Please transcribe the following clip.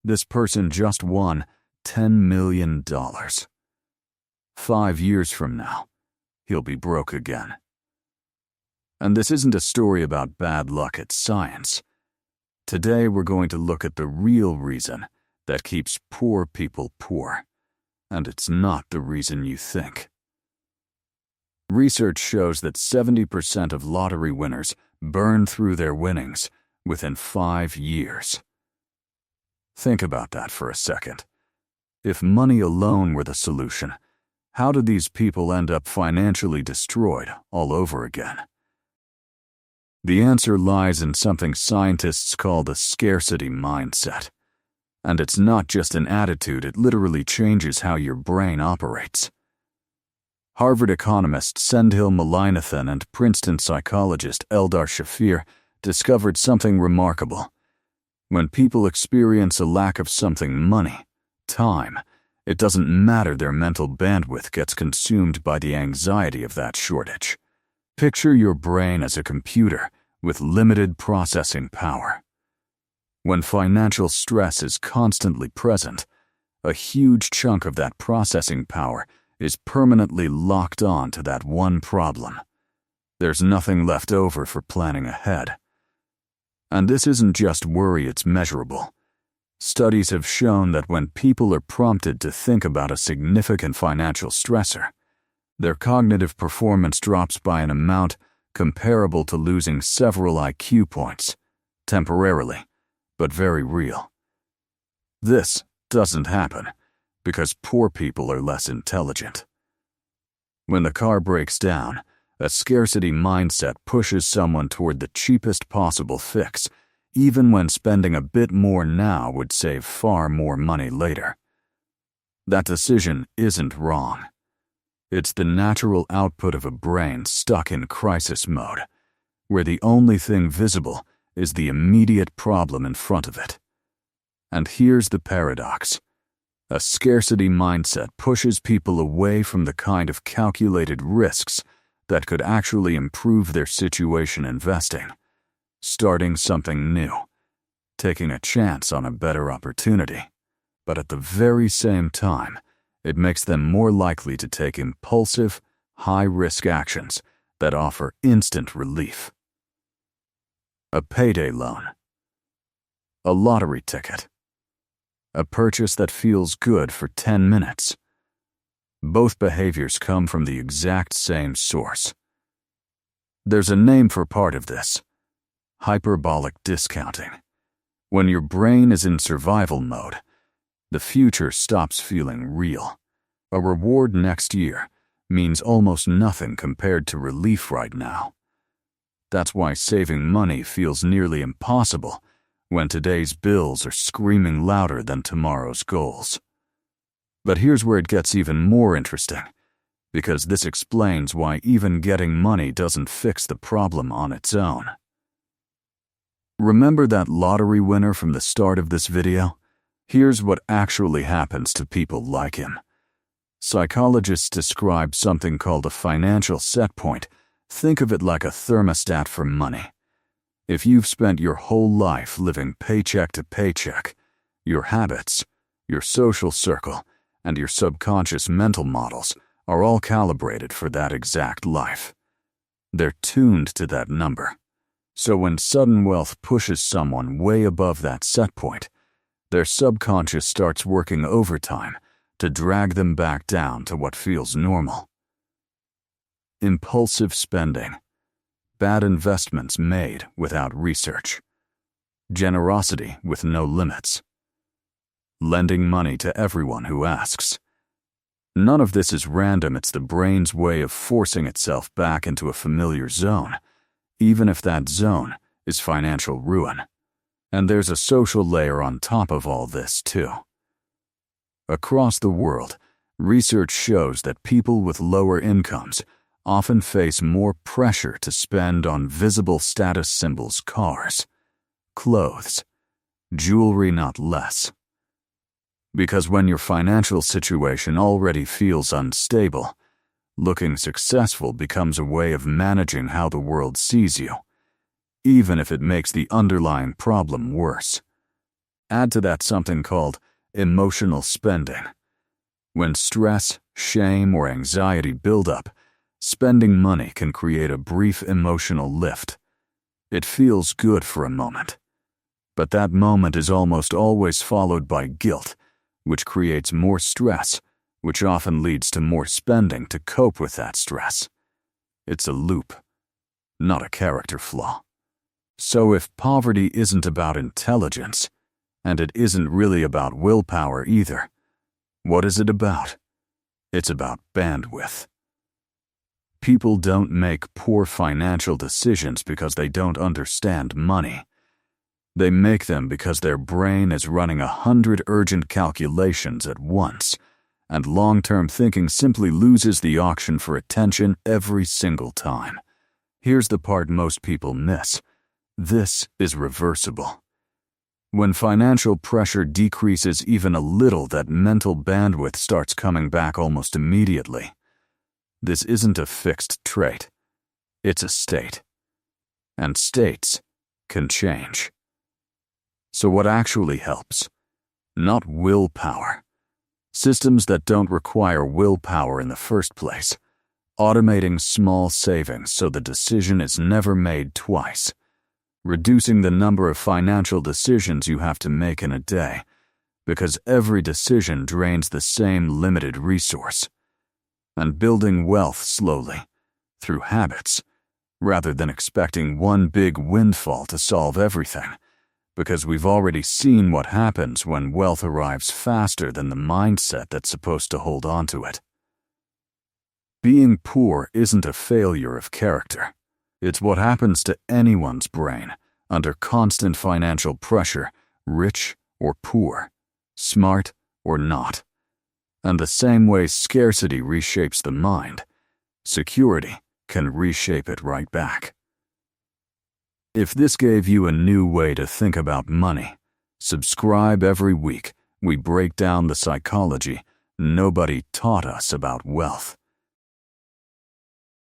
This person just won $10 million. 5 years from now, he'll be broke again. And this isn't a story about bad luck, it's science. Today we're going to look at the real reason that keeps poor people poor, and it's not the reason you think. Research shows that 70% of lottery winners burn through their winnings within 5 years. Think about that for a second. If money alone were the solution, how did these people end up financially destroyed all over again? The answer lies in something scientists call the scarcity mindset. And it's not just an attitude, it literally changes how your brain operates. Harvard economist Sendhil Mullainathan and Princeton psychologist Eldar Shafir discovered something remarkable. When people experience a lack of something, money, time, it doesn't matter, their mental bandwidth gets consumed by the anxiety of that shortage. Picture your brain as a computer with limited processing power. When financial stress is constantly present, a huge chunk of that processing power is permanently locked on to that one problem. There's nothing left over for planning ahead. And this isn't just worry, it's measurable. Studies have shown that when people are prompted to think about a significant financial stressor, their cognitive performance drops by an amount comparable to losing several IQ points, temporarily, but very real. This doesn't happen because poor people are less intelligent. When the car breaks down, a scarcity mindset pushes someone toward the cheapest possible fix, even when spending a bit more now would save far more money later. That decision isn't wrong. It's the natural output of a brain stuck in crisis mode, where the only thing visible is the immediate problem in front of it. And here's the paradox. A scarcity mindset pushes people away from the kind of calculated risks that could actually improve their situation investing, starting something new, taking a chance on a better opportunity. But at the very same time, it makes them more likely to take impulsive, high-risk actions that offer instant relief. A payday loan. A lottery ticket. A purchase that feels good for 10 minutes. Both behaviors come from the exact same source. There's a name for part of this: hyperbolic discounting. When your brain is in survival mode, the future stops feeling real. A reward next year means almost nothing compared to relief right now. That's why saving money feels nearly impossible when today's bills are screaming louder than tomorrow's goals. But here's where it gets even more interesting, because this explains why even getting money doesn't fix the problem on its own. Remember that lottery winner from the start of this video? Here's what actually happens to people like him. Psychologists describe something called a financial set point. Think of it like a thermostat for money. If you've spent your whole life living paycheck to paycheck, your habits, your social circle, and your subconscious mental models are all calibrated for that exact life. They're tuned to that number. So when sudden wealth pushes someone way above that set point, their subconscious starts working overtime to drag them back down to what feels normal. Impulsive spending. Bad investments made without research. Generosity with no limits. Lending money to everyone who asks. None of this is random, it's the brain's way of forcing itself back into a familiar zone, even if that zone is financial ruin. And there's a social layer on top of all this, too. Across the world, research shows that people with lower incomes often face more pressure to spend on visible status symbols, cars, clothes, jewelry, not less. Because when your financial situation already feels unstable, looking successful becomes a way of managing how the world sees you, even if it makes the underlying problem worse. Add to that something called emotional spending. When stress, shame, or anxiety build up, spending money can create a brief emotional lift. It feels good for a moment. But that moment is almost always followed by guilt, which creates more stress, which often leads to more spending to cope with that stress. It's a loop, not a character flaw. So if poverty isn't about intelligence, and it isn't really about willpower either, what is it about? It's about bandwidth. People don't make poor financial decisions because they don't understand money. They make them because their brain is running 100 urgent calculations at once, and long-term thinking simply loses the auction for attention every single time. Here's the part most people miss. This is reversible. When financial pressure decreases even a little, that mental bandwidth starts coming back almost immediately. This isn't a fixed trait. It's a state. And states can change. So what actually helps? Not willpower. Systems that don't require willpower in the first place. Automating small savings so the decision is never made twice. Reducing the number of financial decisions you have to make in a day, because every decision drains the same limited resource. And building wealth slowly, through habits, rather than expecting one big windfall to solve everything, because we've already seen what happens when wealth arrives faster than the mindset that's supposed to hold on to it. Being poor isn't a failure of character. It's what happens to anyone's brain under constant financial pressure, rich or poor, smart or not. And the same way scarcity reshapes the mind, security can reshape it right back. If this gave you a new way to think about money, subscribe every week. We break down the psychology nobody taught us about wealth.